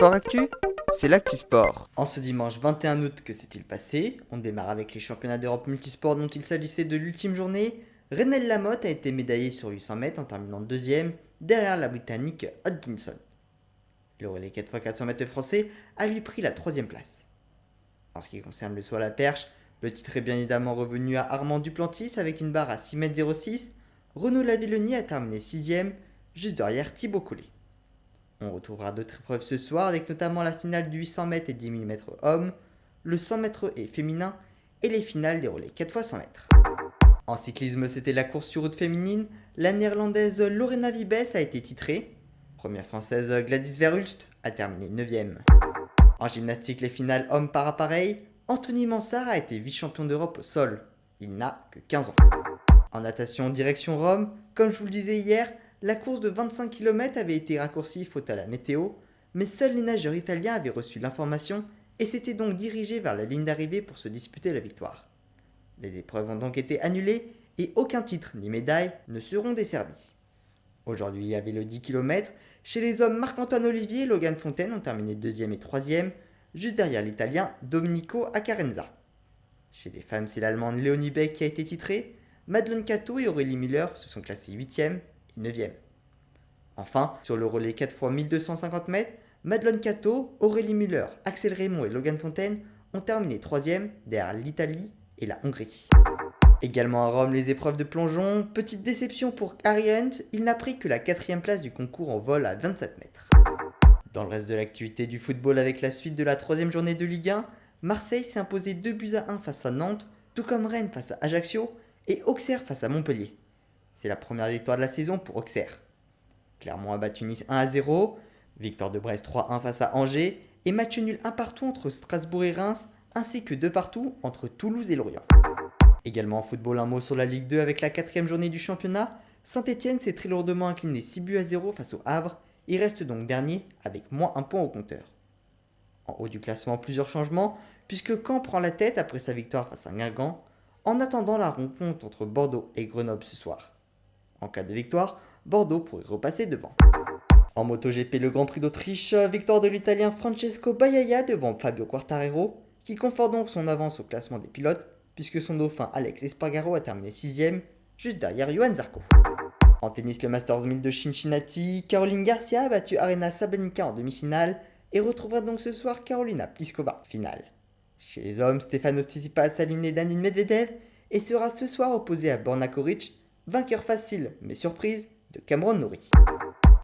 Sport Actu, c'est l'actu sport. En ce dimanche 21 août, que s'est-il passé? On démarre avec les championnats d'Europe multisport dont il s'agissait de l'ultime journée. Renelle Lamotte a été médaillée sur 800 mètres en terminant deuxième, derrière la Britannique Hodgkinson. Le relais 4x400 mètres français a lui pris la troisième place. En ce qui concerne le saut à la perche, le titre est bien évidemment revenu à Armand Duplantis avec une barre à 6,06 m. Renaud Lavillenie a terminé 6ème, juste derrière Thibaut Collet. On retrouvera d'autres épreuves ce soir avec notamment la finale du 800 mètres et 10 000 mètres hommes, le 100 mètres et féminin et les finales des relais 4x100 mètres. En cyclisme, c'était la course sur route féminine. La néerlandaise Lorena Wiebes a été titrée. Première française Gladys Verhulst a terminé 9ème. En gymnastique, les finales hommes par appareil, Anthony Mansart a été vice-champion d'Europe au sol. Il n'a que 15 ans. En natation direction Rome, comme je vous le disais hier, la course de 25 km avait été raccourcie faute à la météo, mais seuls les nageurs italiens avaient reçu l'information et s'étaient donc dirigés vers la ligne d'arrivée pour se disputer la victoire. Les épreuves ont donc été annulées et aucun titre ni médaille ne seront desservis. Aujourd'hui, il y avait le 10 km. Chez les hommes, Marc-Antoine Olivier et Logan Fontaine ont terminé 2e et 3e, juste derrière l'italien Domenico Accarenza. Chez les femmes, c'est l'allemande Léonie Beck qui a été titrée. Madeleine Cateau et Aurélie Müller se sont classées 8e et 9e. Enfin, sur le relais 4x1250 mètres, Madeleine Cateau, Aurélie Müller, Axel Raymond et Logan Fontaine ont terminé 3e derrière l'Italie et la Hongrie. Également à Rome, les épreuves de plongeon. Petite déception pour Harry Hunt, il n'a pris que la 4e place du concours en vol à 27 mètres. Dans le reste de l'activité du football avec la suite de la 3e journée de Ligue 1, Marseille s'est imposé 2-1 face à Nantes, tout comme Rennes face à Ajaccio et Auxerre face à Montpellier. C'est la première victoire de la saison pour Auxerre. Clermont a battu Nice 1-0, victoire de Brest 3-1 face à Angers et match nul 1 partout entre Strasbourg et Reims, ainsi que 2 partout entre Toulouse et Lorient. Également en football, un mot sur la Ligue 2 avec la 4e journée du championnat. Saint-Etienne s'est très lourdement incliné 6-0 face au Havre et reste donc dernier avec moins 1 point au compteur. En haut du classement, plusieurs changements, puisque Caen prend la tête après sa victoire face à Guingamp, en attendant la rencontre entre Bordeaux et Grenoble ce soir. En cas de victoire, Bordeaux pourrait repasser devant. En MotoGP, le Grand Prix d'Autriche, victoire de l'Italien Francesco Bagnaia devant Fabio Quartararo, qui conforte donc son avance au classement des pilotes, puisque son dauphin Alex Espargaro a terminé 6ème, juste derrière Johan Zarco. En tennis, le Masters 1000 de Cincinnati, Caroline Garcia a battu Aryna Sabalenka en demi-finale et retrouvera donc ce soir Karolina Pliskova, finale. Chez les hommes, Stefanos Tsitsipas a éliminé Daniil Medvedev et sera ce soir opposé à Borna Koric, vainqueur facile mais surprise de Cameron Norrie.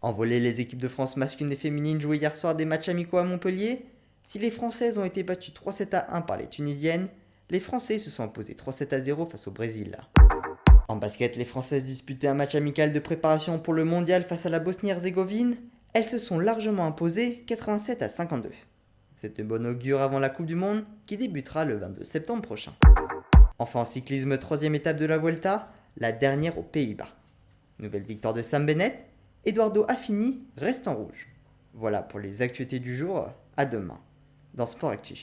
En volley, les équipes de France masculines et féminines jouaient hier soir des matchs amicaux à Montpellier. Si les Françaises ont été battues 3-7-1 par les Tunisiennes, les Français se sont imposés 3-7-0 face au Brésil. En basket, les Françaises disputaient un match amical de préparation pour le mondial face à la Bosnie-Herzégovine. Elles se sont largement imposées 87-52. C'est de bon augure avant la Coupe du Monde qui débutera le 22 septembre prochain. Enfin en cyclisme, 3e étape de la Vuelta, la dernière aux Pays-Bas. Nouvelle victoire de Sam Bennett, Eduardo Affini reste en rouge. Voilà pour les actualités du jour, à demain dans Sport Actu.